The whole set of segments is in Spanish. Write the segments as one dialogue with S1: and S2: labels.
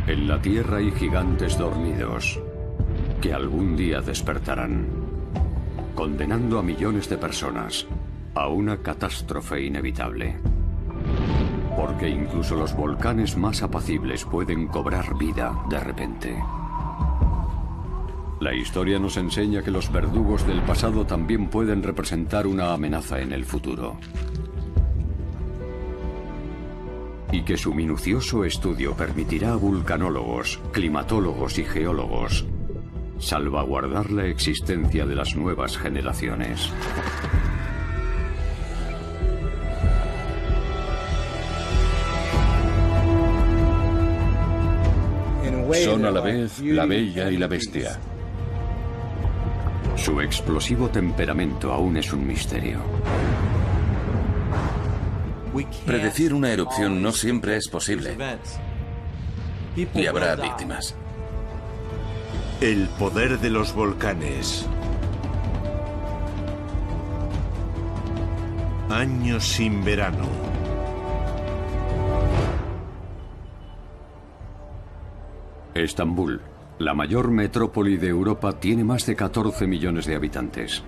S1: En la Tierra hay gigantes dormidos que algún día despertarán, condenando a millones de personas a una catástrofe inevitable. Porque incluso los volcanes más apacibles pueden cobrar vida de repente. La historia nos enseña que los verdugos del pasado también pueden representar una amenaza en el futuro. Y que su minucioso estudio permitirá a vulcanólogos, climatólogos y geólogos salvaguardar la existencia de las nuevas generaciones.
S2: Son a la vez la bella y la bestia.
S1: Su explosivo temperamento aún es un misterio.
S2: Predecir una erupción no siempre es posible. Y habrá víctimas.
S3: El poder de los volcanes. Años sin verano.
S1: Estambul, la mayor metrópoli de Europa, tiene más de 14 millones de habitantes.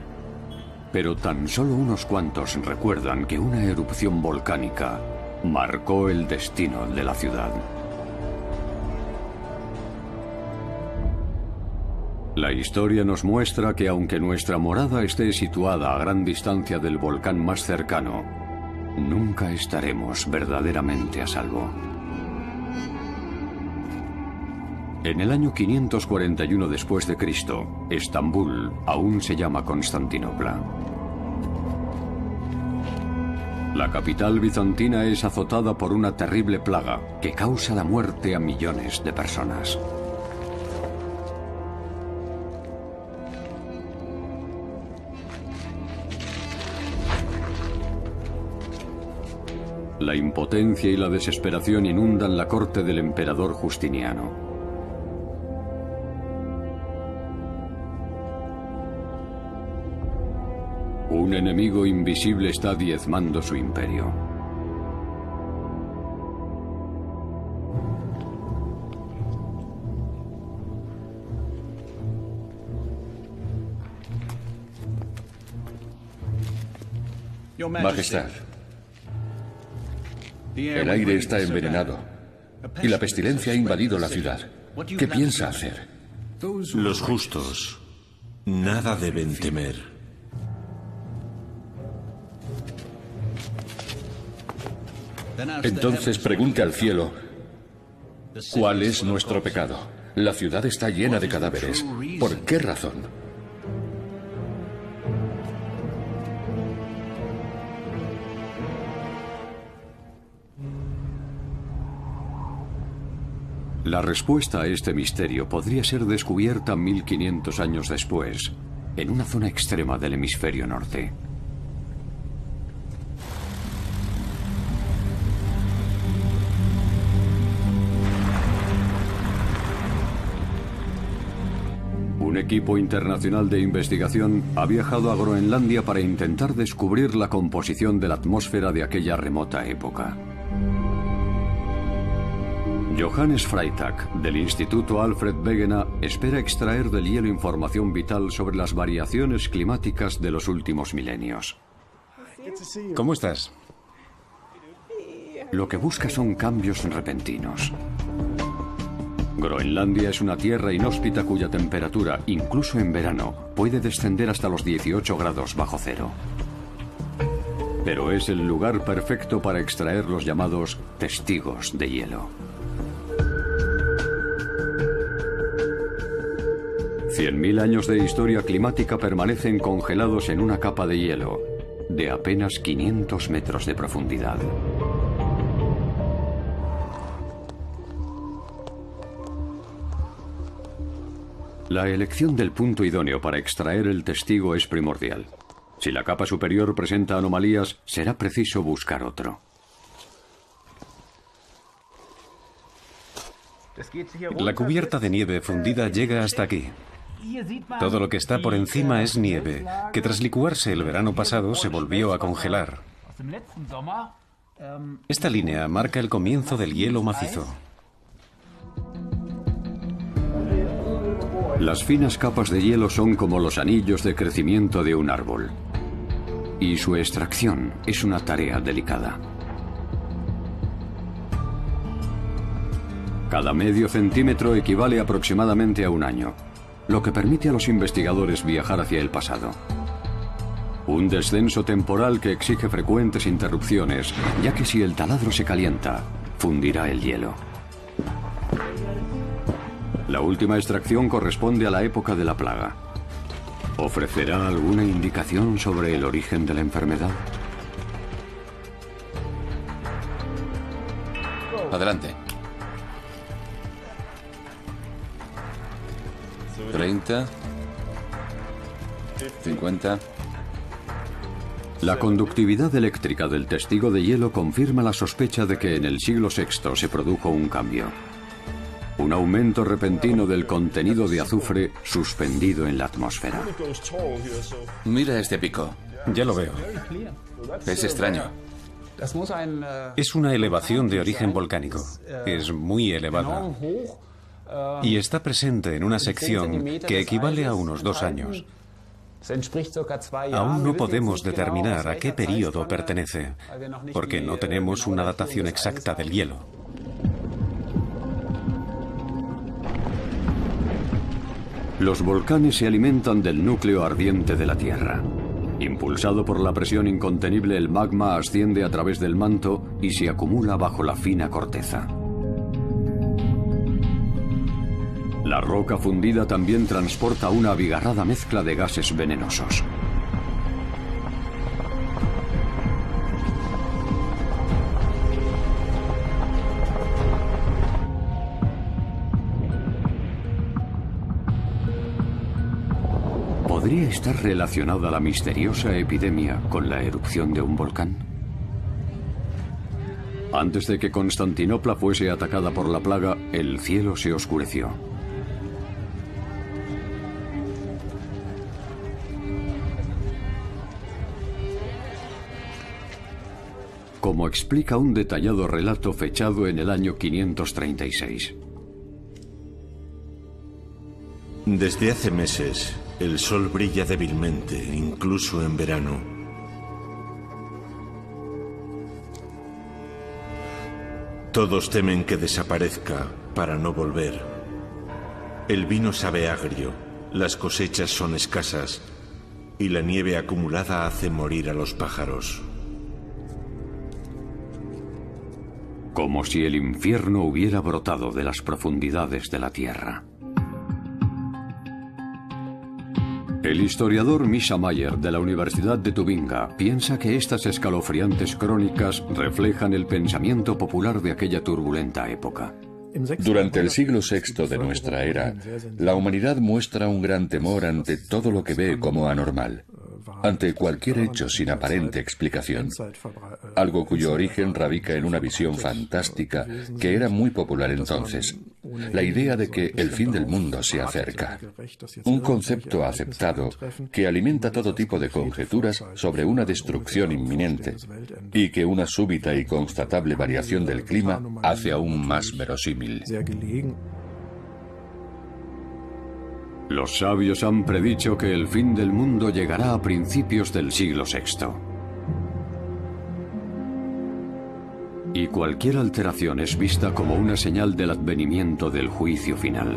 S1: Pero tan solo unos cuantos recuerdan que una erupción volcánica marcó el destino de la ciudad. La historia nos muestra que aunque nuestra morada esté situada a gran distancia del volcán más cercano, nunca estaremos verdaderamente a salvo. En el año 541 después de Cristo, Estambul aún se llama Constantinopla. La capital bizantina es azotada por una terrible plaga que causa la muerte a millones de personas. La impotencia y la desesperación inundan la corte del emperador Justiniano. Un enemigo invisible está diezmando su imperio.
S2: Majestad, el aire está envenenado y la pestilencia ha invadido la ciudad. ¿Qué piensa hacer?
S3: Los justos nada deben temer.
S2: Entonces pregunte al cielo, ¿cuál es nuestro pecado? La ciudad está llena de cadáveres. ¿Por qué razón?
S1: La respuesta a este misterio podría ser descubierta 1500 años después, en una zona extrema del hemisferio norte. Un equipo internacional de investigación ha viajado a Groenlandia para intentar descubrir la composición de la atmósfera de aquella remota época. Johannes Freytag, del Instituto Alfred Wegener, espera extraer del hielo información vital sobre las variaciones climáticas de los últimos milenios.
S4: ¿Cómo estás?
S1: Lo que busca son cambios repentinos. Groenlandia es una tierra inhóspita cuya temperatura, incluso en verano, puede descender hasta los 18 grados bajo cero. Pero es el lugar perfecto para extraer los llamados testigos de hielo. 100.000 años de historia climática permanecen congelados en una capa de hielo de apenas 500 metros de profundidad. La elección del punto idóneo para extraer el testigo es primordial. Si la capa superior presenta anomalías, será preciso buscar otro.
S4: La cubierta de nieve fundida llega hasta aquí. Todo lo que está por encima es nieve, que tras licuarse el verano pasado se volvió a congelar. Esta línea marca el comienzo del hielo macizo.
S1: Las finas capas de hielo son como los anillos de crecimiento de un árbol. Y su extracción es una tarea delicada. Cada medio centímetro equivale aproximadamente a un año, lo que permite a los investigadores viajar hacia el pasado. Un descenso temporal que exige frecuentes interrupciones, ya que si el taladro se calienta, fundirá el hielo. La última extracción corresponde a la época de la plaga. ¿Ofrecerá alguna indicación sobre el origen de la enfermedad?
S5: Adelante. 30. 50.
S1: La conductividad eléctrica del testigo de hielo confirma la sospecha de que en el siglo VI se produjo un cambio. Un aumento repentino del contenido de azufre suspendido en la atmósfera.
S5: Mira este pico.
S4: Ya lo veo.
S5: Es extraño.
S4: Es una elevación de origen volcánico. Es muy elevada. Y está presente en una sección que equivale a unos 2 años. Aún no podemos determinar a qué período pertenece, porque no tenemos una datación exacta del hielo.
S1: Los volcanes se alimentan del núcleo ardiente de la Tierra. Impulsado por la presión incontenible, el magma asciende a través del manto y se acumula bajo la fina corteza. La roca fundida también transporta una abigarrada mezcla de gases venenosos. ¿Podría estar relacionada la misteriosa epidemia con la erupción de un volcán? Antes de que Constantinopla fuese atacada por la plaga, el cielo se oscureció. Como explica un detallado relato fechado en el año 536.
S3: Desde hace meses, el sol brilla débilmente, incluso en verano. Todos temen que desaparezca para no volver. El vino sabe agrio, las cosechas son escasas y la nieve acumulada hace morir a los pájaros.
S1: Como si el infierno hubiera brotado de las profundidades de la tierra. El historiador Misha Mayer de la Universidad de Tubinga piensa que estas escalofriantes crónicas reflejan el pensamiento popular de aquella turbulenta época.
S2: Durante el siglo VI de nuestra era, la humanidad muestra un gran temor ante todo lo que ve como anormal, ante cualquier hecho sin aparente explicación, algo cuyo origen radica en una visión fantástica que era muy popular entonces, la idea de que el fin del mundo se acerca, un concepto aceptado que alimenta todo tipo de conjeturas sobre una destrucción inminente y que una súbita y constatable variación del clima hace aún más verosímil.
S1: Los sabios han predicho que el fin del mundo llegará a principios del siglo VI. Y cualquier alteración es vista como una señal del advenimiento del juicio final.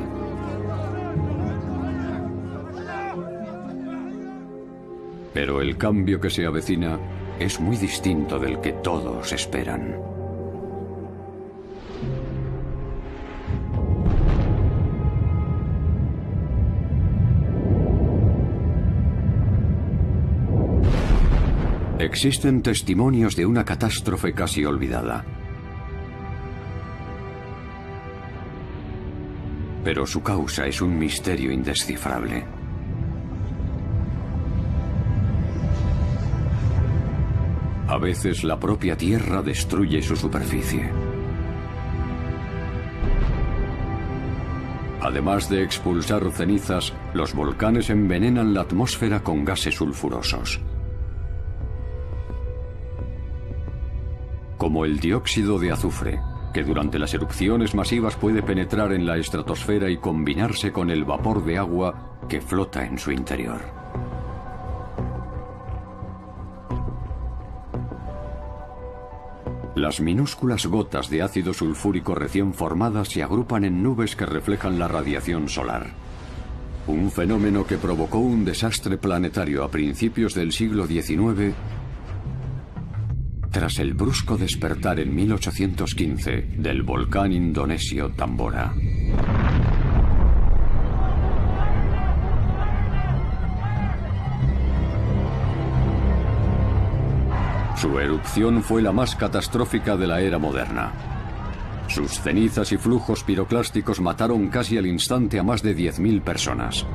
S1: Pero el cambio que se avecina es muy distinto del que todos esperan. Existen testimonios de una catástrofe casi olvidada. Pero su causa es un misterio indescifrable. A veces la propia Tierra destruye su superficie. Además de expulsar cenizas, los volcanes envenenan la atmósfera con gases sulfurosos. Como el dióxido de azufre, que durante las erupciones masivas puede penetrar en la estratosfera y combinarse con el vapor de agua que flota en su interior. Las minúsculas gotas de ácido sulfúrico recién formadas se agrupan en nubes que reflejan la radiación solar. Un fenómeno que provocó un desastre planetario a principios del siglo XIX tras el brusco despertar en 1815 del volcán indonesio Tambora. Su erupción fue la más catastrófica de la era moderna. Sus cenizas y flujos piroclásticos mataron casi al instante a más de 10.000 personas.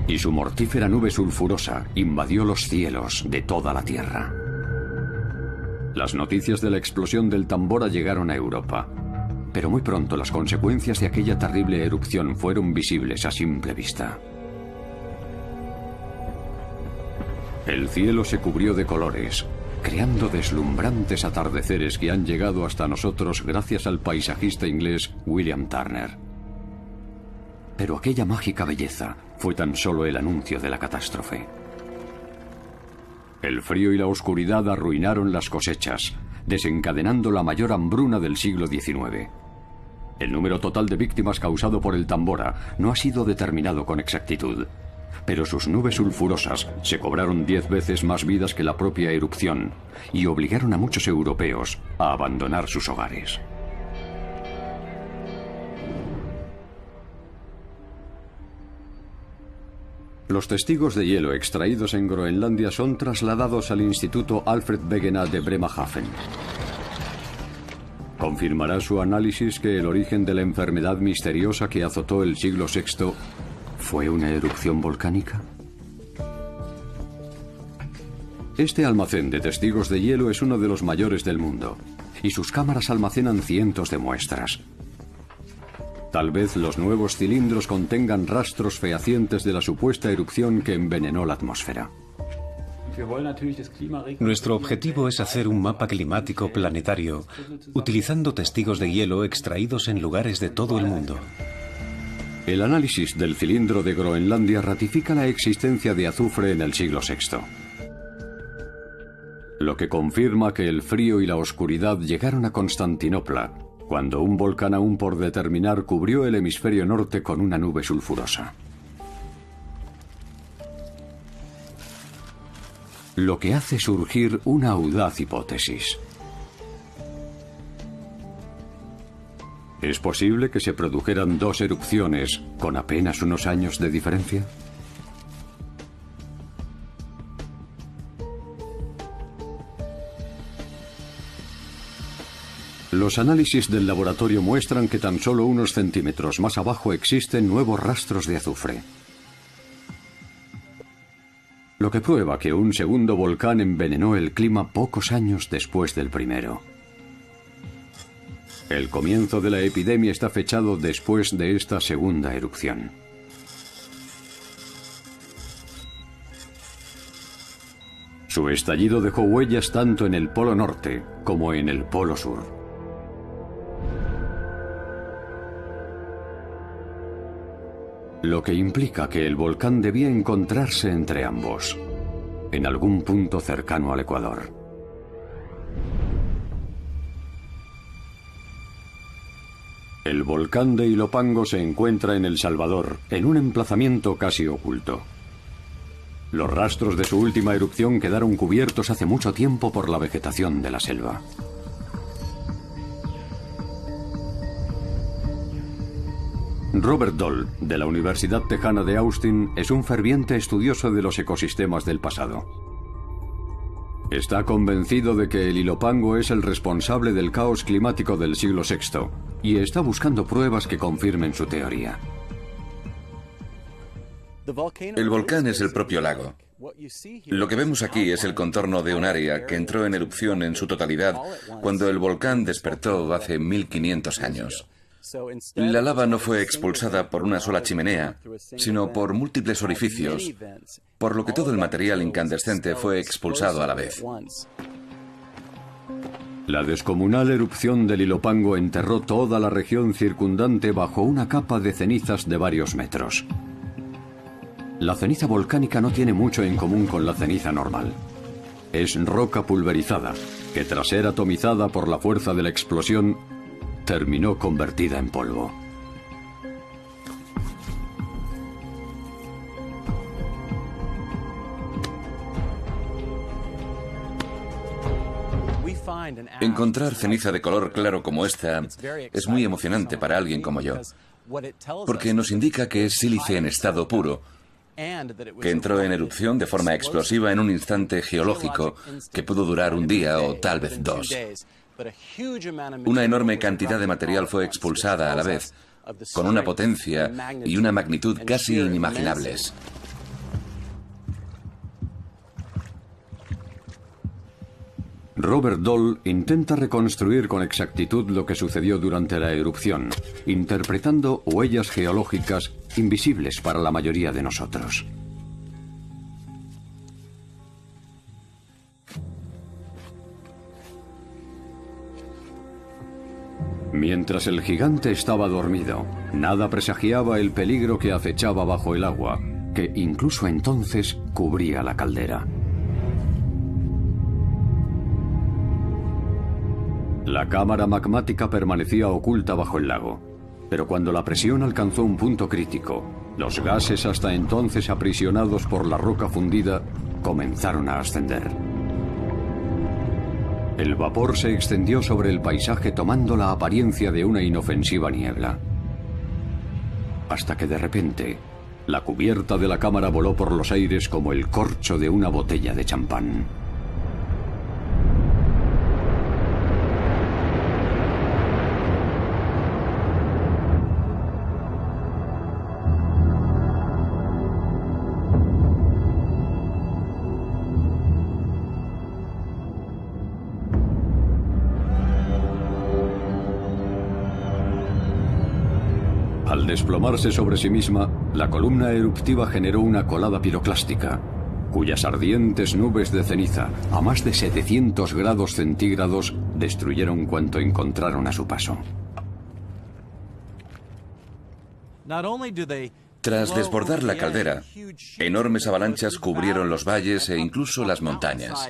S1: Y su mortífera nube sulfurosa invadió los cielos de toda la Tierra. Las noticias de la explosión del Tambora llegaron a Europa, pero muy pronto las consecuencias de aquella terrible erupción fueron visibles a simple vista. El cielo se cubrió de colores, creando deslumbrantes atardeceres que han llegado hasta nosotros gracias al paisajista inglés William Turner. Pero aquella mágica belleza fue tan solo el anuncio de la catástrofe. El frío y la oscuridad arruinaron las cosechas, desencadenando la mayor hambruna del siglo XIX. El número total de víctimas causado por el Tambora no ha sido determinado con exactitud, pero sus nubes sulfurosas se cobraron 10 veces más vidas que la propia erupción y obligaron a muchos europeos a abandonar sus hogares. Los testigos de hielo extraídos en Groenlandia son trasladados al Instituto Alfred Wegener de Bremerhaven. ¿Confirmará su análisis que el origen de la enfermedad misteriosa que azotó el siglo VI fue una erupción volcánica? Este almacén de testigos de hielo es uno de los mayores del mundo, y sus cámaras almacenan cientos de muestras. Tal vez los nuevos cilindros contengan rastros fehacientes de la supuesta erupción que envenenó la atmósfera.
S4: Nuestro objetivo es hacer un mapa climático planetario, utilizando testigos de hielo extraídos en lugares de todo el mundo.
S1: El análisis del cilindro de Groenlandia ratifica la existencia de azufre en el siglo VI, lo que confirma que el frío y la oscuridad llegaron a Constantinopla, cuando un volcán aún por determinar cubrió el hemisferio norte con una nube sulfurosa. Lo que hace surgir una audaz hipótesis. ¿Es posible que se produjeran dos erupciones con apenas unos años de diferencia? Los análisis del laboratorio muestran que tan solo unos centímetros más abajo existen nuevos rastros de azufre, lo que prueba que un segundo volcán envenenó el clima pocos años después del primero. El comienzo de la epidemia está fechado después de esta segunda erupción. Su estallido dejó huellas tanto en el Polo Norte como en el Polo Sur. Lo que implica que el volcán debía encontrarse entre ambos, en algún punto cercano al Ecuador. El volcán de Ilopango se encuentra en El Salvador, en un emplazamiento casi oculto. Los rastros de su última erupción quedaron cubiertos hace mucho tiempo por la vegetación de la selva. Robert Doll, de la Universidad Tejana de Austin, es un ferviente estudioso de los ecosistemas del pasado. Está convencido de que el Ilopango es el responsable del caos climático del siglo VI y está buscando pruebas que confirmen su teoría.
S6: El volcán es el propio lago. Lo que vemos aquí es el contorno de un área que entró en erupción en su totalidad cuando el volcán despertó hace 1500 años. La lava no fue expulsada por una sola chimenea, sino por múltiples orificios, por lo que todo el material incandescente fue expulsado a la vez.
S1: La descomunal erupción del Ilopango enterró toda la región circundante bajo una capa de cenizas de varios metros. La ceniza volcánica no tiene mucho en común con la ceniza normal. Es roca pulverizada, que tras ser atomizada por la fuerza de la explosión, terminó convertida en polvo.
S6: Encontrar ceniza de color claro como esta es muy emocionante para alguien como yo, porque nos indica que es sílice en estado puro, que entró en erupción de forma explosiva en un instante geológico que pudo durar un día o tal vez 2. Una enorme cantidad de material fue expulsada a la vez, con una potencia y una magnitud casi inimaginables.
S1: Robert Dahl intenta reconstruir con exactitud lo que sucedió durante la erupción, interpretando huellas geológicas invisibles para la mayoría de nosotros. Mientras el gigante estaba dormido, nada presagiaba el peligro que acechaba bajo el agua, que incluso entonces cubría la caldera. La cámara magmática permanecía oculta bajo el lago, pero cuando la presión alcanzó un punto crítico, los gases hasta entonces aprisionados por la roca fundida comenzaron a ascender. El vapor se extendió sobre el paisaje tomando la apariencia de una inofensiva niebla. Hasta que de repente, la cubierta de la cámara voló por los aires como el corcho de una botella de champán. Al desplomarse sobre sí misma, la columna eruptiva generó una colada piroclástica, cuyas ardientes nubes de ceniza, a más de 700 grados centígrados, destruyeron cuanto encontraron a su paso.
S6: Tras desbordar la caldera, enormes avalanchas cubrieron los valles e incluso las montañas.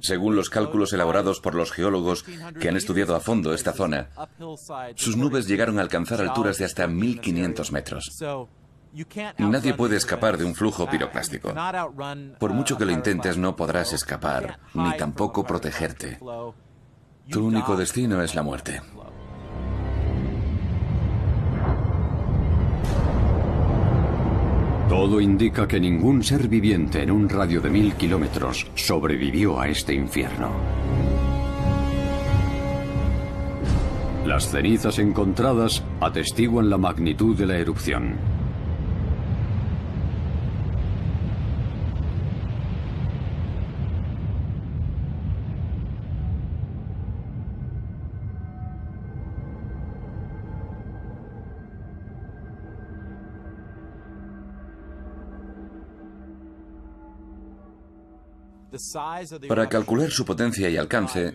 S6: Según los cálculos elaborados por los geólogos que han estudiado a fondo esta zona, sus nubes llegaron a alcanzar alturas de hasta 1500 metros. Nadie puede escapar de un flujo piroclástico. Por mucho que lo intentes, no podrás escapar, ni tampoco protegerte. Tu único destino es la muerte.
S1: Todo indica que ningún ser viviente en un radio de 1000 kilómetros sobrevivió a este infierno. Las cenizas encontradas atestiguan la magnitud de la erupción.
S6: Para calcular su potencia y alcance,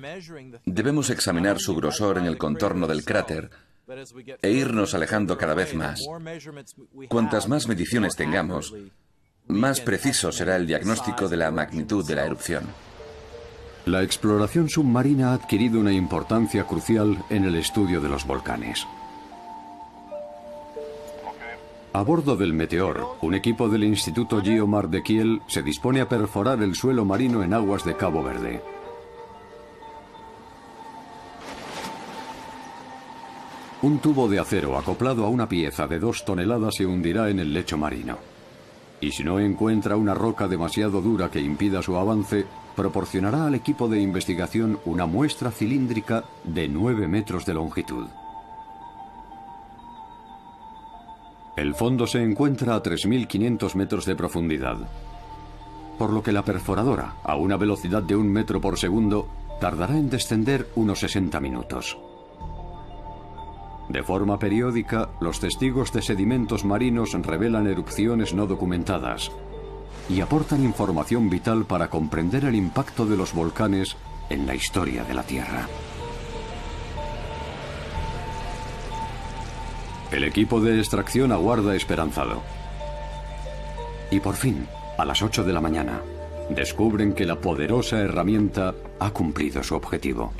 S6: debemos examinar su grosor en el contorno del cráter e irnos alejando cada vez más. Cuantas más mediciones tengamos, más preciso será el diagnóstico de la magnitud de la erupción.
S1: La exploración submarina ha adquirido una importancia crucial en el estudio de los volcanes. A bordo del Meteor, un equipo del Instituto Geomar de Kiel se dispone a perforar el suelo marino en aguas de Cabo Verde. Un tubo de acero acoplado a una pieza de 2 toneladas se hundirá en el lecho marino. Y si no encuentra una roca demasiado dura que impida su avance, proporcionará al equipo de investigación una muestra cilíndrica de 9 metros de longitud. El fondo se encuentra a 3.500 metros de profundidad, por lo que la perforadora, a una velocidad de 1 metro por segundo, tardará en descender unos 60 minutos. De forma periódica, los testigos de sedimentos marinos revelan erupciones no documentadas y aportan información vital para comprender el impacto de los volcanes en la historia de la Tierra. El equipo de extracción aguarda esperanzado. Y por fin, a las 8 de la mañana, descubren que la poderosa herramienta ha cumplido su objetivo.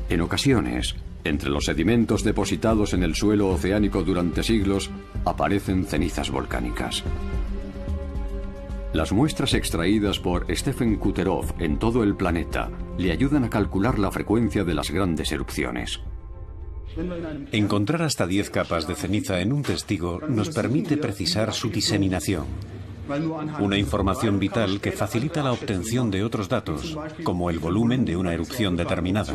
S1: En ocasiones, entre los sedimentos depositados en el suelo oceánico durante siglos, aparecen cenizas volcánicas. Las muestras extraídas por Stephen Kuterov en todo el planeta le ayudan a calcular la frecuencia de las grandes erupciones.
S4: Encontrar hasta 10 capas de ceniza en un testigo nos permite precisar su diseminación. Una información vital que facilita la obtención de otros datos, como el volumen de una erupción determinada.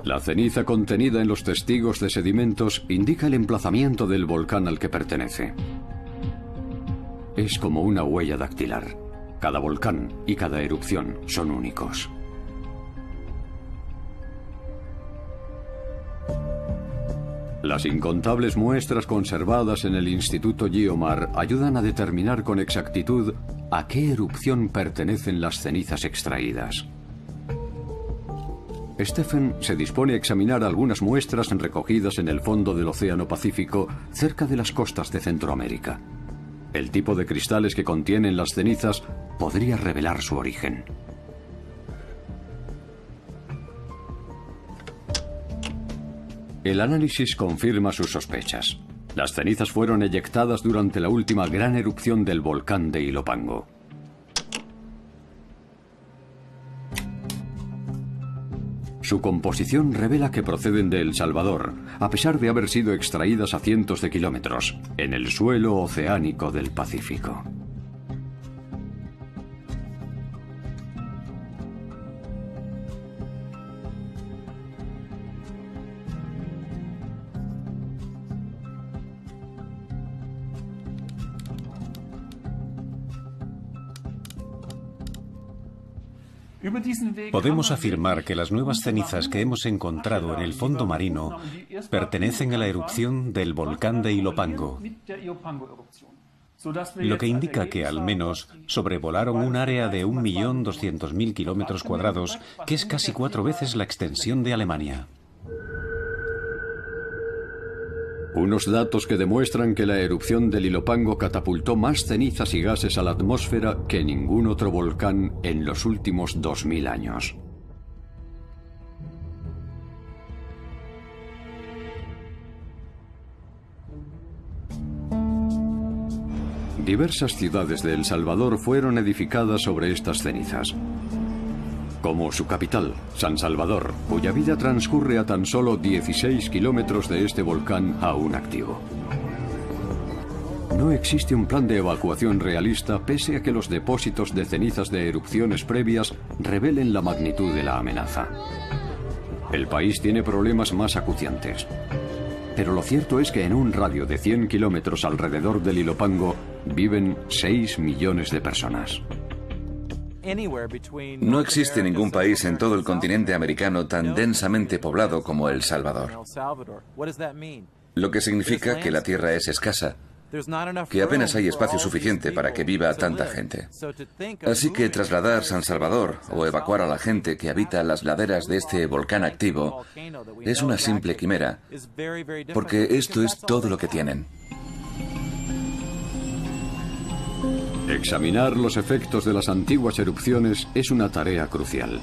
S1: La ceniza contenida en los testigos de sedimentos indica el emplazamiento del volcán al que pertenece. Es como una huella dactilar. Cada volcán y cada erupción son únicos. Las incontables muestras conservadas en el Instituto Geomar ayudan a determinar con exactitud a qué erupción pertenecen las cenizas extraídas. Stephen se dispone a examinar algunas muestras recogidas en el fondo del Océano Pacífico, cerca de las costas de Centroamérica. El tipo de cristales que contienen las cenizas podría revelar su origen. El análisis confirma sus sospechas. Las cenizas fueron eyectadas durante la última gran erupción del volcán de Ilopango. Su composición revela que proceden de El Salvador, a pesar de haber sido extraídas a cientos de kilómetros, en el suelo oceánico del Pacífico.
S4: Podemos afirmar que las nuevas cenizas que hemos encontrado en el fondo marino pertenecen a la erupción del volcán de Ilopango, lo que indica que al menos sobrevolaron un área de 1.200.000 kilómetros cuadrados, que es casi 4 veces la extensión de Alemania.
S1: Unos datos que demuestran que la erupción del Ilopango catapultó más cenizas y gases a la atmósfera que ningún otro volcán en los últimos 2000 años. Diversas ciudades de El Salvador fueron edificadas sobre estas cenizas, como su capital, San Salvador, cuya vida transcurre a tan solo 16 kilómetros de este volcán aún activo. No existe un plan de evacuación realista pese a que los depósitos de cenizas de erupciones previas revelen la magnitud de la amenaza. El país tiene problemas más acuciantes. Pero lo cierto es que en un radio de 100 kilómetros alrededor del Ilopango viven 6 millones de personas.
S6: No existe ningún país en todo el continente americano tan densamente poblado como El Salvador. Lo que significa que la tierra es escasa, que apenas hay espacio suficiente para que viva tanta gente. Así que trasladar San Salvador o evacuar a la gente que habita las laderas de este volcán activo es una simple quimera, porque esto es todo lo que tienen.
S1: Examinar los efectos de las antiguas erupciones es una tarea crucial.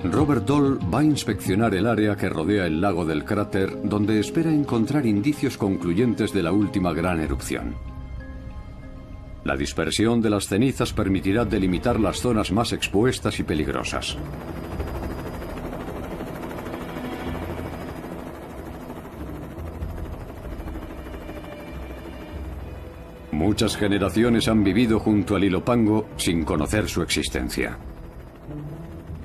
S1: Robert Doll va a inspeccionar el área que rodea el lago del cráter, donde espera encontrar indicios concluyentes de la última gran erupción. La dispersión de las cenizas permitirá delimitar las zonas más expuestas y peligrosas. Muchas generaciones han vivido junto al Ilopango sin conocer su existencia.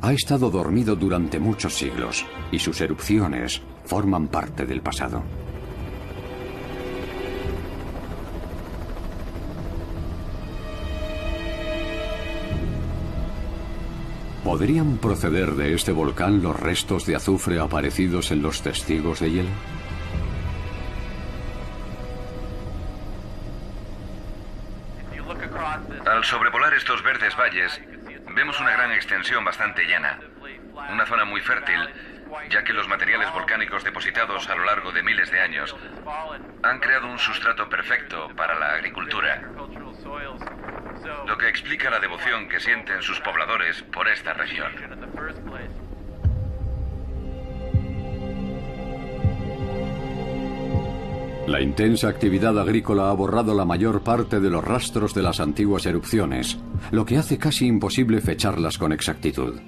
S1: Ha estado dormido durante muchos siglos y sus erupciones forman parte del pasado. ¿Podrían proceder de este volcán los restos de azufre aparecidos en los testigos de hielo?
S6: Al sobrevolar estos verdes valles, vemos una gran extensión bastante llana. Una zona muy fértil, ya que los materiales volcánicos depositados a lo largo de miles de años han creado un sustrato perfecto para la agricultura, lo que explica la devoción que sienten sus pobladores por esta región.
S1: La intensa actividad agrícola ha borrado la mayor parte de los rastros de las antiguas erupciones, lo que hace casi imposible fecharlas con exactitud.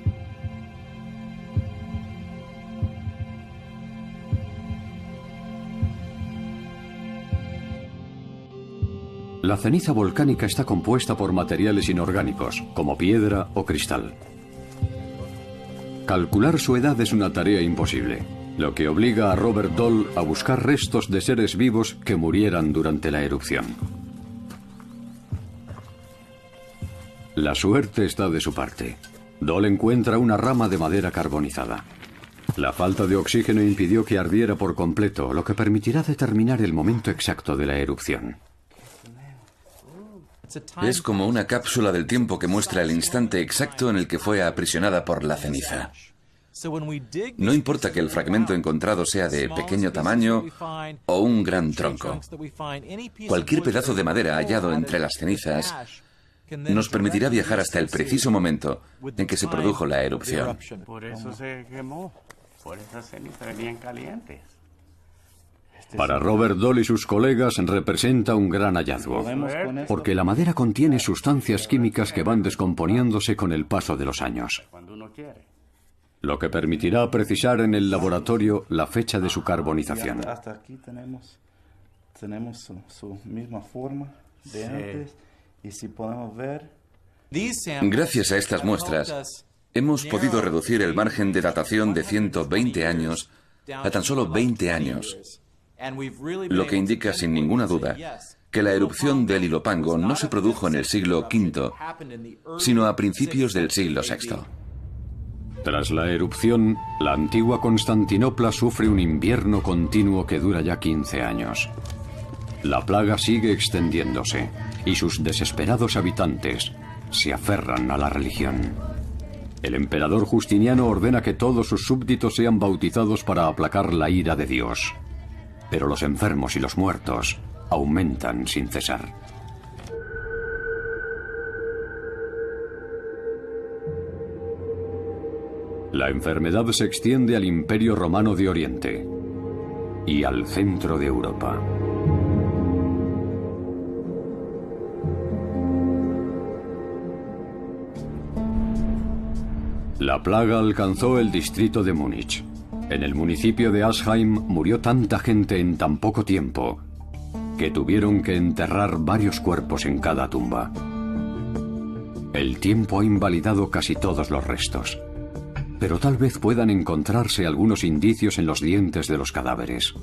S1: La ceniza volcánica está compuesta por materiales inorgánicos, como piedra o cristal. Calcular su edad es una tarea imposible, lo que obliga a Robert Dole a buscar restos de seres vivos que murieran durante la erupción. La suerte está de su parte. Dole encuentra una rama de madera carbonizada. La falta de oxígeno impidió que ardiera por completo, lo que permitirá determinar el momento exacto de la erupción.
S6: Es como una cápsula del tiempo que muestra el instante exacto en el que fue aprisionada por la ceniza. No importa que el fragmento encontrado sea de pequeño tamaño o un gran tronco. Cualquier pedazo de madera hallado entre las cenizas nos permitirá viajar hasta el preciso momento en que se produjo la erupción.
S7: Por eso se quemó. Por esas cenizas venían calientes.
S1: Para Robert Dole y sus colegas representa un gran hallazgo, porque la madera contiene sustancias químicas que van descomponiéndose con el paso de los años, lo que permitirá precisar en el laboratorio la fecha de su carbonización.
S8: Hasta aquí tenemos su misma forma de antes, y si podemos ver...
S6: Gracias a estas muestras, hemos podido reducir el margen de datación de 120 años a tan solo 20 años. Lo que indica sin ninguna duda que la erupción del Ilopango no se produjo en el siglo V, sino a principios del siglo VI.
S1: Tras la erupción, la antigua Constantinopla sufre un invierno continuo que dura ya 15 años. La plaga sigue extendiéndose y sus desesperados habitantes se aferran a la religión. El emperador Justiniano ordena que todos sus súbditos sean bautizados para aplacar la ira de Dios. Pero los enfermos y los muertos aumentan sin cesar. La enfermedad se extiende al Imperio Romano de Oriente y al centro de Europa. La plaga alcanzó el distrito de Múnich. En el municipio de Asheim murió tanta gente en tan poco tiempo que tuvieron que enterrar varios cuerpos en cada tumba. El tiempo ha invalidado casi todos los restos, pero tal vez puedan encontrarse algunos indicios en los dientes de los cadáveres.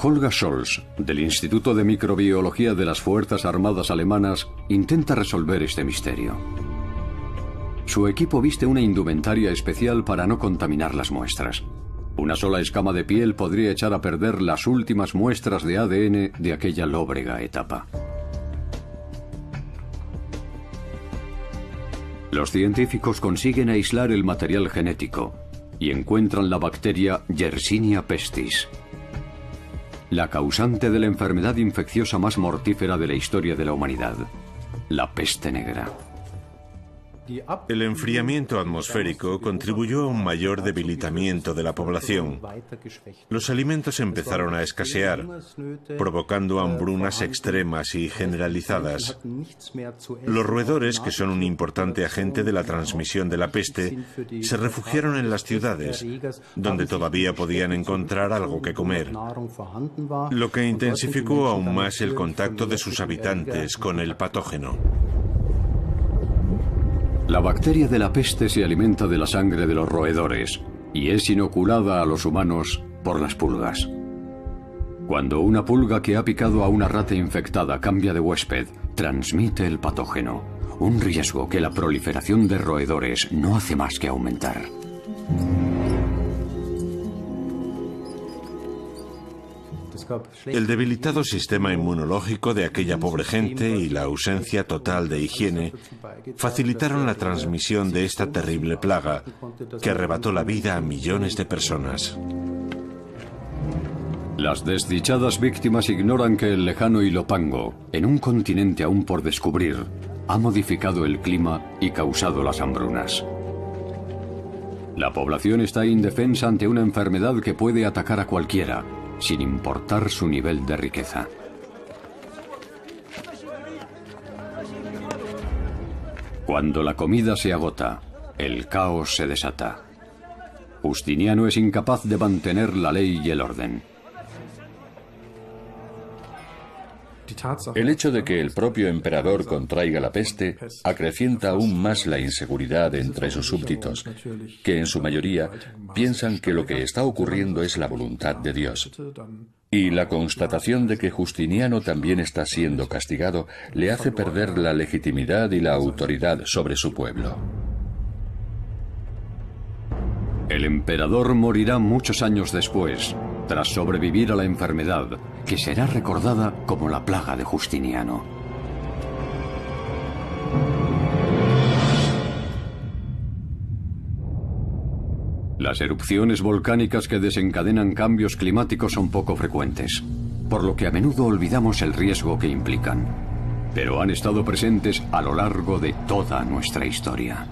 S1: Holger Scholz, del Instituto de Microbiología de las Fuerzas Armadas Alemanas, intenta resolver este misterio. Su equipo viste una indumentaria especial para no contaminar las muestras. Una sola escama de piel podría echar a perder las últimas muestras de ADN de aquella lóbrega etapa. Los científicos consiguen aislar el material genético y encuentran la bacteria Yersinia pestis, la causante de la enfermedad infecciosa más mortífera de la historia de la humanidad, la peste negra.
S3: El enfriamiento atmosférico contribuyó a un mayor debilitamiento de la población. Los alimentos empezaron a escasear, provocando hambrunas extremas y generalizadas. Los roedores, que son un importante agente de la transmisión de la peste, se refugiaron en las ciudades, donde todavía podían encontrar algo que comer, lo que intensificó aún más el contacto de sus habitantes con el patógeno.
S1: La bacteria de la peste se alimenta de la sangre de los roedores y es inoculada a los humanos por las pulgas. Cuando una pulga que ha picado a una rata infectada cambia de huésped transmite el patógeno, un riesgo que la proliferación de roedores no hace más que aumentar.
S3: El debilitado sistema inmunológico de aquella pobre gente y la ausencia total de higiene facilitaron la transmisión de esta terrible plaga que arrebató la vida a millones de personas.
S1: Las desdichadas víctimas ignoran que el lejano Ilopango, en un continente aún por descubrir, ha modificado el clima y causado las hambrunas. La población está indefensa ante una enfermedad que puede atacar a cualquiera, sin importar su nivel de riqueza. Cuando la comida se agota, el caos se desata. Justiniano es incapaz de mantener la ley y el orden.
S2: El hecho de que el propio emperador contraiga la peste acrecienta aún más la inseguridad entre sus súbditos, que en su mayoría piensan que lo que está ocurriendo es la voluntad de Dios. Y la constatación de que Justiniano también está siendo castigado le hace perder la legitimidad y la autoridad sobre su pueblo.
S1: El emperador morirá muchos años después, tras sobrevivir a la enfermedad, que será recordada como la plaga de Justiniano. Las erupciones volcánicas que desencadenan cambios climáticos son poco frecuentes, por lo que a menudo olvidamos el riesgo que implican, pero han estado presentes a lo largo de toda nuestra historia.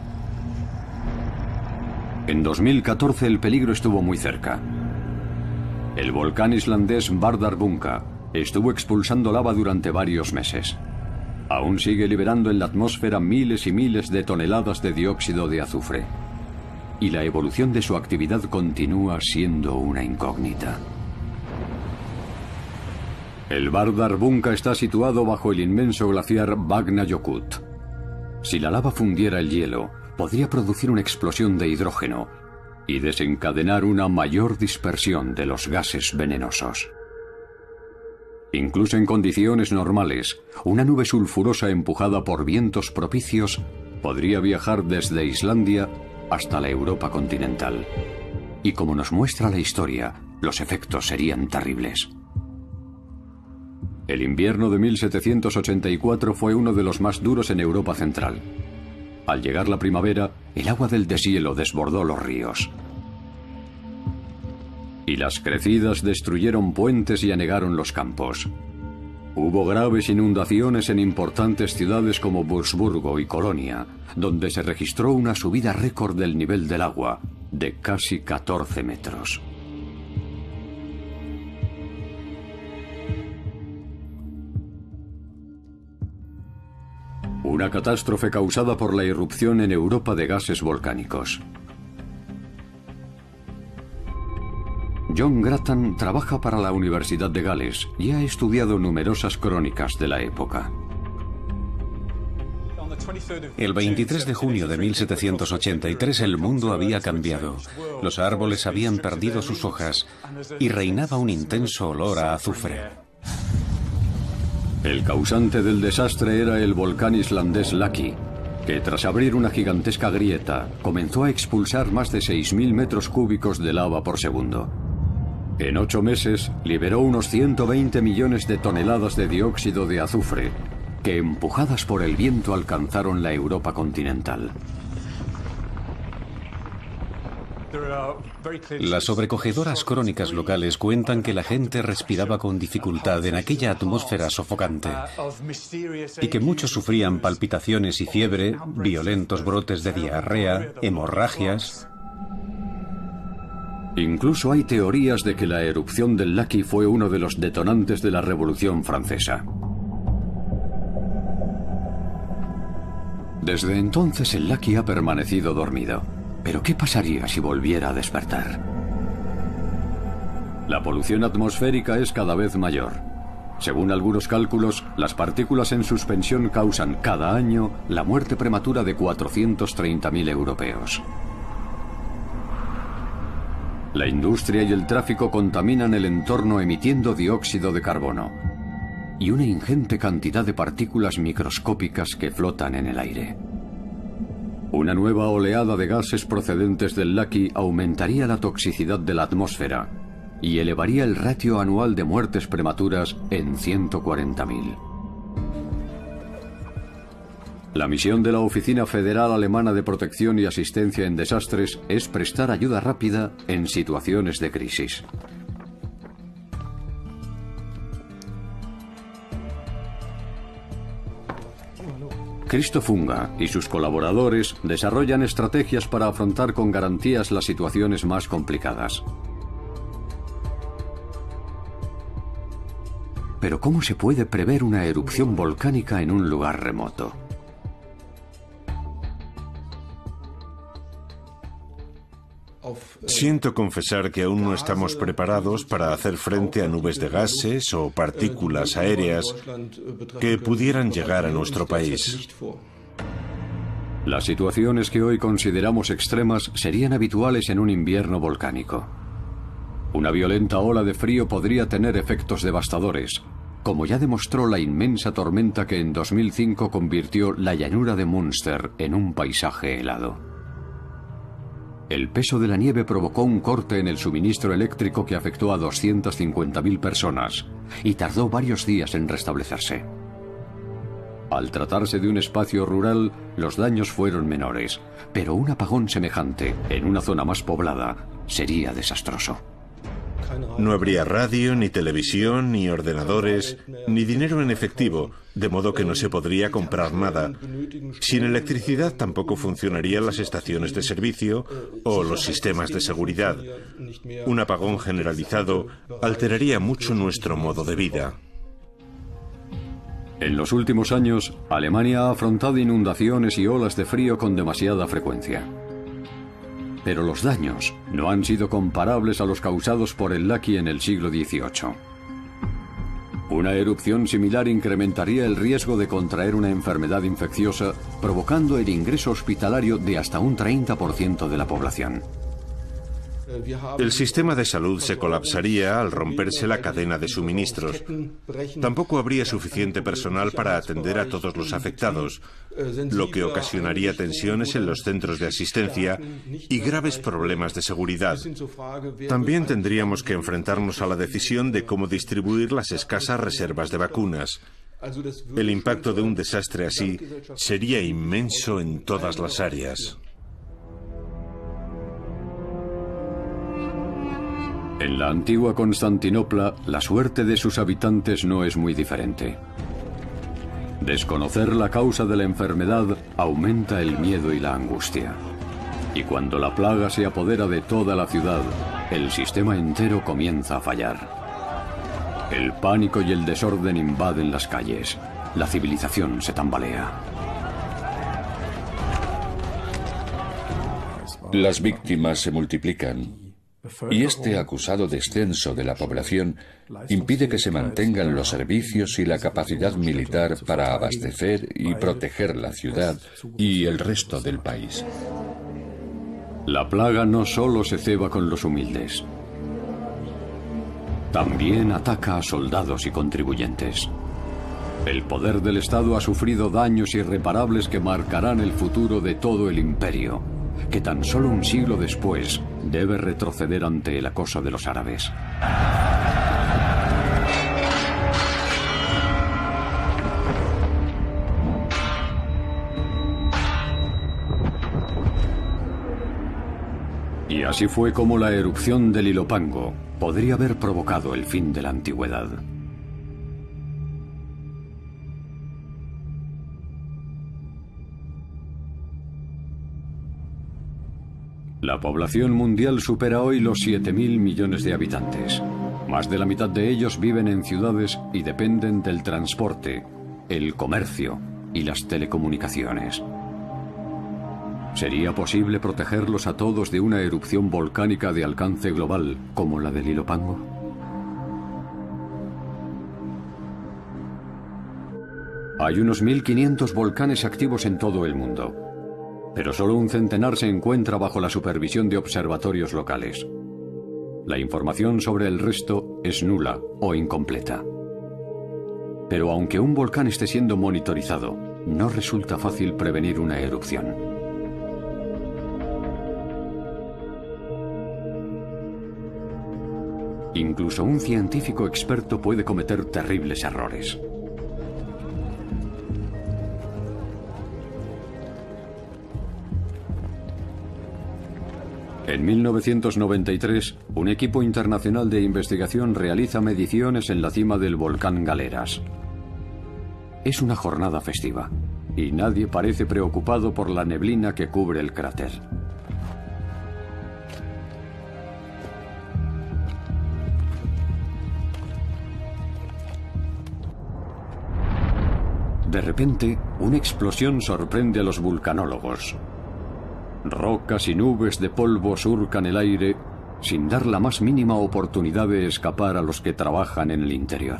S1: En 2014 el peligro estuvo muy cerca. El volcán islandés Bardarbunga estuvo expulsando lava durante varios meses. Aún sigue liberando en la atmósfera miles y miles de toneladas de dióxido de azufre. Y la evolución de su actividad continúa siendo una incógnita. El Bardarbunga está situado bajo el inmenso glaciar Vatnajökull. Si la lava fundiera el hielo, podría producir una explosión de hidrógeno y desencadenar una mayor dispersión de los gases venenosos. Incluso en condiciones normales, una nube sulfurosa empujada por vientos propicios podría viajar desde Islandia hasta la Europa continental. Y como nos muestra la historia, los efectos serían terribles. El invierno de 1784 fue uno de los más duros en Europa central. Al llegar la primavera, el agua del deshielo desbordó los ríos. Y las crecidas destruyeron puentes y anegaron los campos. Hubo graves inundaciones en importantes ciudades como Wurzburgo y Colonia, donde se registró una subida récord del nivel del agua, de casi 14 metros. Una catástrofe causada por la irrupción en Europa de gases volcánicos. John Grattan trabaja para la Universidad de Gales y ha estudiado numerosas crónicas de la época.
S4: El 23 de junio de 1783 el mundo había cambiado. Los árboles habían perdido sus hojas y reinaba un intenso olor a azufre.
S1: El causante del desastre era el volcán islandés Laki, que tras abrir una gigantesca grieta, comenzó a expulsar más de 6.000 metros cúbicos de lava por segundo. En 8 meses, liberó unos 120 millones de toneladas de dióxido de azufre, que empujadas por el viento alcanzaron la Europa continental.
S4: Las sobrecogedoras crónicas locales cuentan que la gente respiraba con dificultad en aquella atmósfera sofocante y que muchos sufrían palpitaciones y fiebre, violentos brotes de diarrea, hemorragias.
S1: Incluso hay teorías de que la erupción del Laki fue uno de los detonantes de la Revolución Francesa. Desde entonces el Laki ha permanecido dormido. ¿Pero qué pasaría si volviera a despertar? La polución atmosférica es cada vez mayor. Según algunos cálculos, las partículas en suspensión causan cada año la muerte prematura de 430.000 europeos. La industria y el tráfico contaminan el entorno emitiendo dióxido de carbono. y una ingente cantidad de partículas microscópicas que flotan en el aire. Una nueva oleada de gases procedentes del Laki aumentaría la toxicidad de la atmósfera y elevaría el ratio anual de muertes prematuras en 140.000. La misión de la Oficina Federal Alemana de Protección y Asistencia en Desastres es prestar ayuda rápida en situaciones de crisis. Christoph Unger y sus colaboradores desarrollan estrategias para afrontar con garantías las situaciones más complicadas. Pero ¿cómo se puede prever una erupción volcánica en un lugar remoto?
S3: Siento confesar que aún no estamos preparados para hacer frente a nubes de gases o partículas aéreas que pudieran llegar a nuestro país.
S1: Las situaciones que hoy consideramos extremas serían habituales en un invierno volcánico. Una violenta ola de frío podría tener efectos devastadores, como ya demostró la inmensa tormenta que en 2005 convirtió la llanura de Münster en un paisaje helado. El peso de la nieve provocó un corte en el suministro eléctrico que afectó a 250.000 personas y tardó varios días en restablecerse. Al tratarse de un espacio rural, los daños fueron menores, pero un apagón semejante en una zona más poblada sería desastroso.
S3: No habría radio, ni televisión, ni ordenadores, ni dinero en efectivo, de modo que no se podría comprar nada. Sin electricidad tampoco funcionarían las estaciones de servicio o los sistemas de seguridad. Un apagón generalizado alteraría mucho nuestro modo de vida.
S1: En los últimos años, Alemania ha afrontado inundaciones y olas de frío con demasiada frecuencia. Pero los daños no han sido comparables a los causados por el Laki en el siglo XVIII. Una erupción similar incrementaría el riesgo de contraer una enfermedad infecciosa, provocando el ingreso hospitalario de hasta un 30% de la población.
S3: El sistema de salud se colapsaría al romperse la cadena de suministros. Tampoco habría suficiente personal para atender a todos los afectados, lo que ocasionaría tensiones en los centros de asistencia y graves problemas de seguridad. También tendríamos que enfrentarnos a la decisión de cómo distribuir las escasas reservas de vacunas. El impacto de un desastre así sería inmenso en todas las áreas.
S1: En la antigua Constantinopla, la suerte de sus habitantes no es muy diferente. Desconocer la causa de la enfermedad aumenta el miedo y la angustia. Y cuando la plaga se apodera de toda la ciudad, el sistema entero comienza a fallar. El pánico y el desorden invaden las calles. La civilización se tambalea.
S2: Las víctimas se multiplican. Y este acusado descenso de la población impide que se mantengan los servicios y la capacidad militar para abastecer y proteger la ciudad y el resto del país.
S1: La plaga no solo se ceba con los humildes, también ataca a soldados y contribuyentes. El poder del Estado ha sufrido daños irreparables que marcarán el futuro de todo el imperio, que tan solo un siglo después debe retroceder ante el acoso de los árabes. Y así fue como la erupción del Ilopango podría haber provocado el fin de la antigüedad. La población mundial supera hoy los 7.000 millones de habitantes. Más de la mitad de ellos viven en ciudades y dependen del transporte, el comercio y las telecomunicaciones. ¿Sería posible protegerlos a todos de una erupción volcánica de alcance global como la del Ilopango? Hay unos 1.500 volcanes activos en todo el mundo, pero solo un centenar se encuentra bajo la supervisión de observatorios locales. La información sobre el resto es nula o incompleta. Pero aunque un volcán esté siendo monitorizado, no resulta fácil prevenir una erupción. Incluso un científico experto puede cometer terribles errores. En 1993, un equipo internacional de investigación realiza mediciones en la cima del volcán Galeras. Es una jornada festiva, y nadie parece preocupado por la neblina que cubre el cráter. De repente, una explosión sorprende a los vulcanólogos. Rocas y nubes de polvo surcan el aire sin dar la más mínima oportunidad de escapar a los que trabajan en el interior.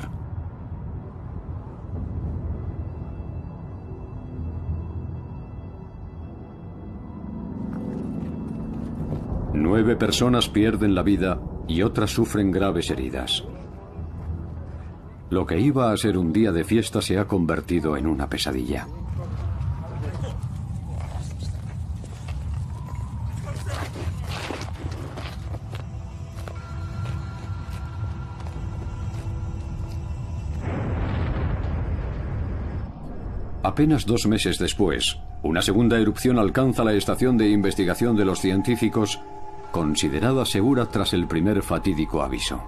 S1: Nueve personas pierden la vida y otras sufren graves heridas. Lo que iba a ser un día de fiesta se ha convertido en una pesadilla. Apenas 2 meses después, una segunda erupción alcanza la estación de investigación de los científicos, considerada segura tras el primer fatídico aviso.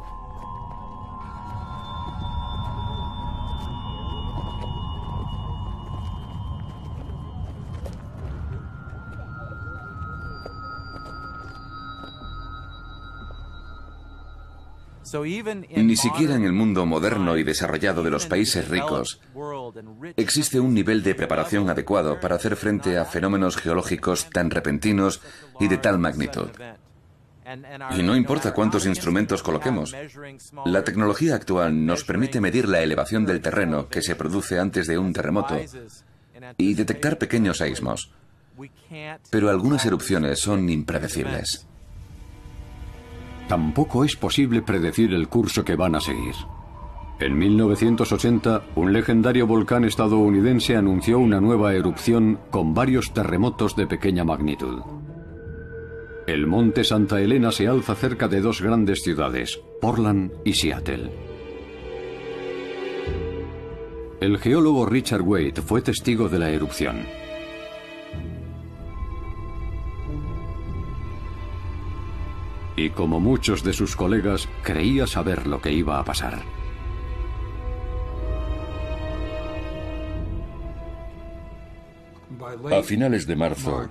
S6: Ni siquiera en el mundo moderno y desarrollado de los países ricos existe un nivel de preparación adecuado para hacer frente a fenómenos geológicos tan repentinos y de tal magnitud. Y no importa cuántos instrumentos coloquemos, la tecnología actual nos permite medir la elevación del terreno que se produce antes de un terremoto y detectar pequeños seísmos. Pero algunas erupciones son impredecibles.
S1: Tampoco es posible predecir el curso que van a seguir. En 1980, un legendario volcán estadounidense anunció una nueva erupción con varios terremotos de pequeña magnitud. El monte Santa Elena se alza cerca de 2 grandes ciudades, Portland y Seattle. El geólogo Richard Wade fue testigo de la erupción. Y como muchos de sus colegas, creía saber lo que iba a pasar.
S2: A finales de marzo,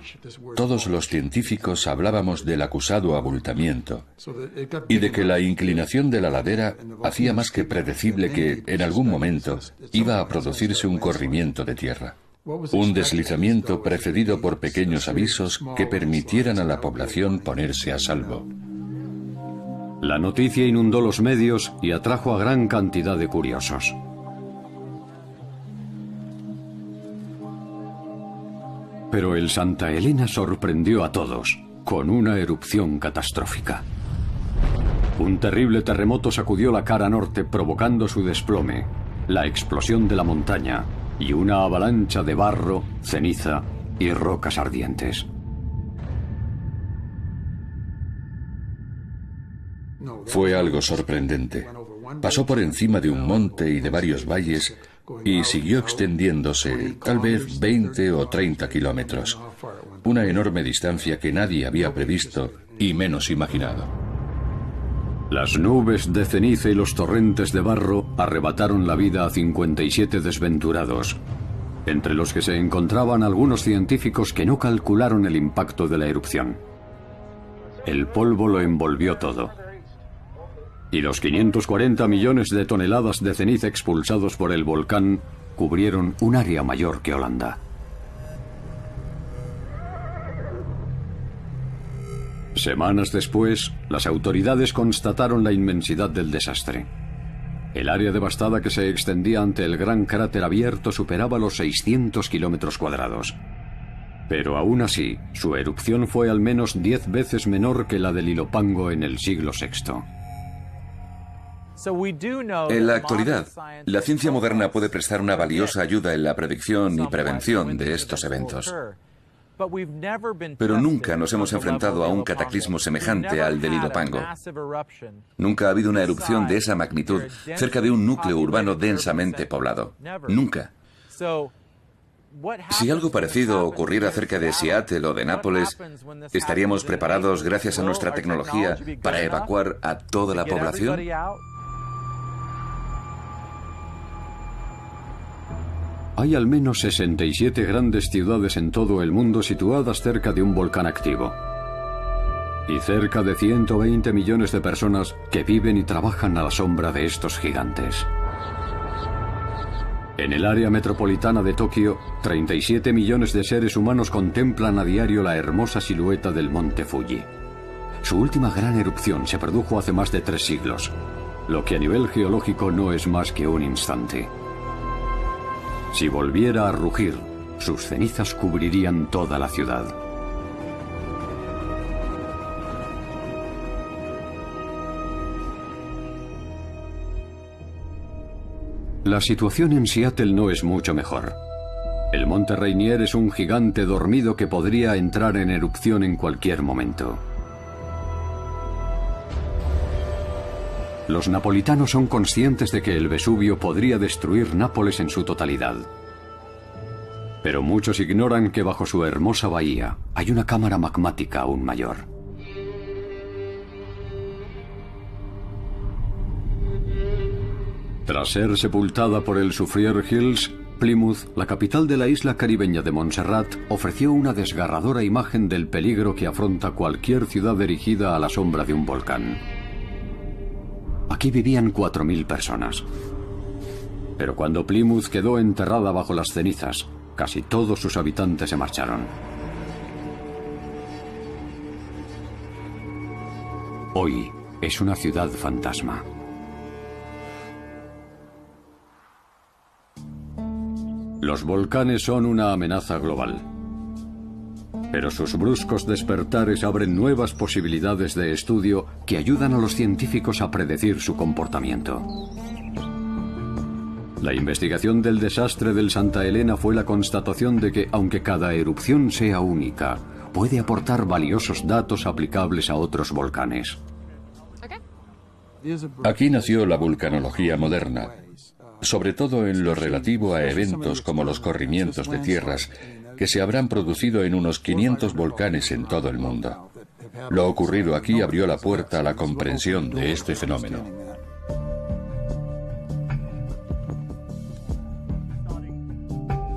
S2: todos los científicos hablábamos del acusado abultamiento y de que la inclinación de la ladera hacía más que predecible que, en algún momento, iba a producirse un corrimiento de tierra. Un deslizamiento precedido por pequeños avisos que permitieran a la población ponerse a salvo.
S1: La noticia inundó los medios y atrajo a gran cantidad de curiosos. Pero el Santa Elena sorprendió a todos con una erupción catastrófica. Un terrible terremoto sacudió la cara norte provocando su desplome, la explosión de la montaña y una avalancha de barro, ceniza y rocas ardientes.
S2: Fue algo sorprendente. Pasó por encima de un monte y de varios valles y siguió extendiéndose tal vez 20 o 30 kilómetros. Una enorme distancia que nadie había previsto y menos imaginado.
S1: Las nubes de ceniza y los torrentes de barro arrebataron la vida a 57 desventurados, entre los que se encontraban algunos científicos que no calcularon el impacto de la erupción. El polvo lo envolvió todo. Y los 540 millones de toneladas de ceniza expulsados por el volcán cubrieron un área mayor que Holanda. Semanas después, las autoridades constataron la inmensidad del desastre. El área devastada que se extendía ante el gran cráter abierto superaba los 600 kilómetros cuadrados. Pero aún así, su erupción fue al menos 10 veces menor que la del Ilopango en el siglo VI.
S6: En la actualidad, la ciencia moderna puede prestar una valiosa ayuda en la predicción y prevención de estos eventos. Pero nunca nos hemos enfrentado a un cataclismo semejante al del Ilopango. Nunca ha habido una erupción de esa magnitud cerca de un núcleo urbano densamente poblado. Nunca. Si algo parecido ocurriera cerca de Seattle o de Nápoles, ¿estaríamos preparados gracias a nuestra tecnología para evacuar a toda la población?
S1: Hay al menos 67 grandes ciudades en todo el mundo situadas cerca de un volcán activo. Y cerca de 120 millones de personas que viven y trabajan a la sombra de estos gigantes. En el área metropolitana de Tokio, 37 millones de seres humanos contemplan a diario la hermosa silueta del monte Fuji. Su última gran erupción se produjo hace más de 3 siglos, lo que a nivel geológico no es más que un instante. Si volviera a rugir, sus cenizas cubrirían toda la ciudad. La situación en Seattle no es mucho mejor. El monte Rainier es un gigante dormido que podría entrar en erupción en cualquier momento. Los napolitanos son conscientes de que el Vesubio podría destruir Nápoles en su totalidad. Pero muchos ignoran que bajo su hermosa bahía hay una cámara magmática aún mayor. Tras ser sepultada por el Soufriere Hills, Plymouth, la capital de la isla caribeña de Montserrat, ofreció una desgarradora imagen del peligro que afronta cualquier ciudad erigida a la sombra de un volcán. Aquí vivían 4.000 personas. Pero cuando Plymouth quedó enterrada bajo las cenizas, casi todos sus habitantes se marcharon. Hoy es una ciudad fantasma. Los volcanes son una amenaza global. Pero sus bruscos despertares abren nuevas posibilidades de estudio que ayudan a los científicos a predecir su comportamiento. La investigación del desastre del Santa Elena fue la constatación de que, aunque cada erupción sea única, puede aportar valiosos datos aplicables a otros volcanes.
S2: Aquí nació la vulcanología moderna, sobre todo en lo relativo a eventos como los corrimientos de tierras, que se habrán producido en unos 500 volcanes en todo el mundo. Lo ocurrido aquí abrió la puerta a la comprensión de este fenómeno.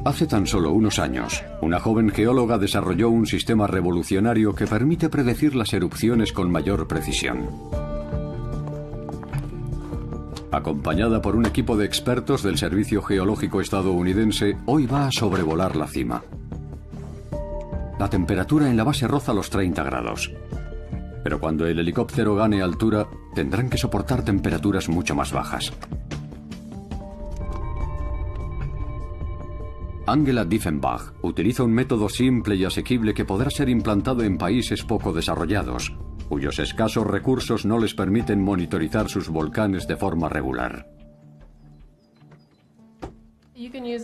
S1: Hace tan solo unos años, una joven geóloga desarrolló un sistema revolucionario que permite predecir las erupciones con mayor precisión. Acompañada por un equipo de expertos del Servicio Geológico estadounidense, hoy va a sobrevolar la cima. La temperatura en la base roza los 30 grados. Pero cuando el helicóptero gane altura, tendrán que soportar temperaturas mucho más bajas. Angela Diefenbach utiliza un método simple y asequible que podrá ser implantado en países poco desarrollados, cuyos escasos recursos no les permiten monitorizar sus volcanes de forma regular.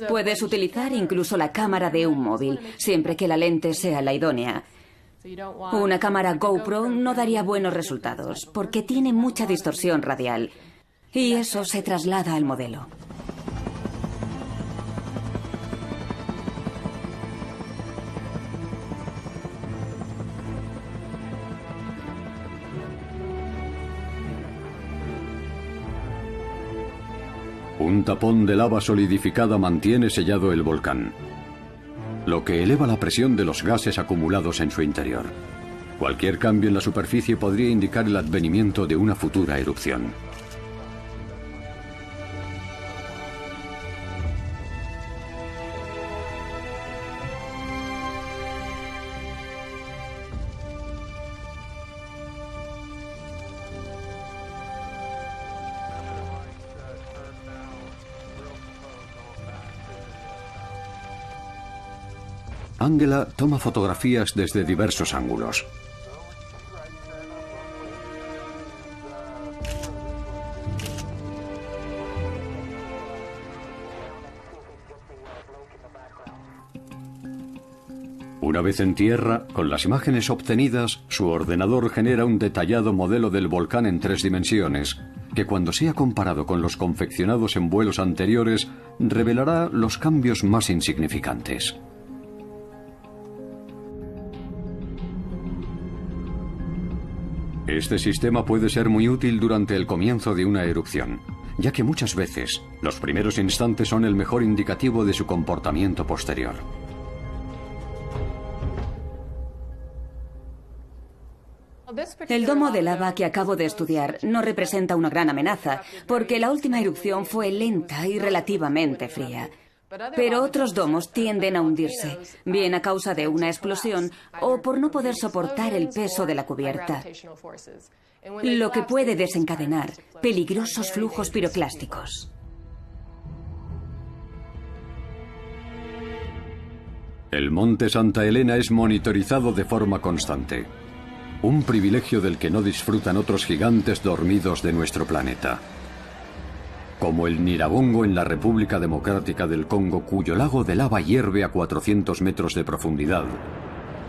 S9: Puedes utilizar incluso la cámara de un móvil, siempre que la lente sea la idónea. Una cámara GoPro no daría buenos resultados, porque tiene mucha distorsión radial, y eso se traslada al modelo.
S1: Un tapón de lava solidificada mantiene sellado el volcán, lo que eleva la presión de los gases acumulados en su interior. Cualquier cambio en la superficie podría indicar el advenimiento de una futura erupción. Angela toma fotografías desde diversos ángulos. Una vez en tierra, con las imágenes obtenidas, su ordenador genera un detallado modelo del volcán en 3 dimensiones, que cuando sea comparado con los confeccionados en vuelos anteriores, revelará los cambios más insignificantes. Este sistema puede ser muy útil durante el comienzo de una erupción, ya que muchas veces los primeros instantes son el mejor indicativo de su comportamiento posterior.
S9: El domo de lava que acabo de estudiar no representa una gran amenaza, porque la última erupción fue lenta y relativamente fría. Pero otros domos tienden a hundirse, bien a causa de una explosión o por no poder soportar el peso de la cubierta, lo que puede desencadenar peligrosos flujos piroclásticos.
S1: El monte Santa Elena es monitorizado de forma constante. Un privilegio del que no disfrutan otros gigantes dormidos de nuestro planeta. Como el Nyiragongo en la República Democrática del Congo, cuyo lago de lava hierve a 400 metros de profundidad,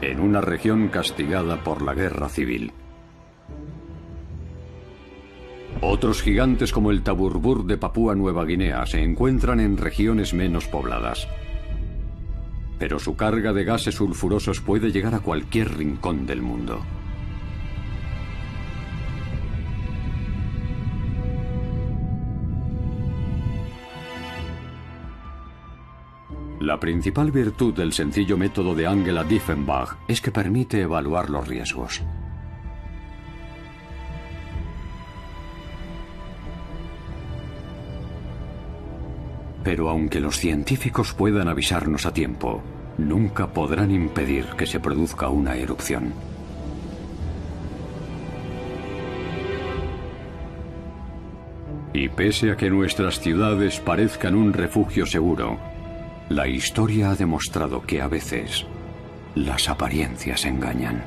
S1: en una región castigada por la guerra civil. Otros gigantes como el Taburbur de Papúa Nueva Guinea se encuentran en regiones menos pobladas. Pero su carga de gases sulfurosos puede llegar a cualquier rincón del mundo. La principal virtud del sencillo método de Angela Diefenbach es que permite evaluar los riesgos. Pero aunque los científicos puedan avisarnos a tiempo, nunca podrán impedir que se produzca una erupción. Y pese a que nuestras ciudades parezcan un refugio seguro, la historia ha demostrado que a veces las apariencias engañan.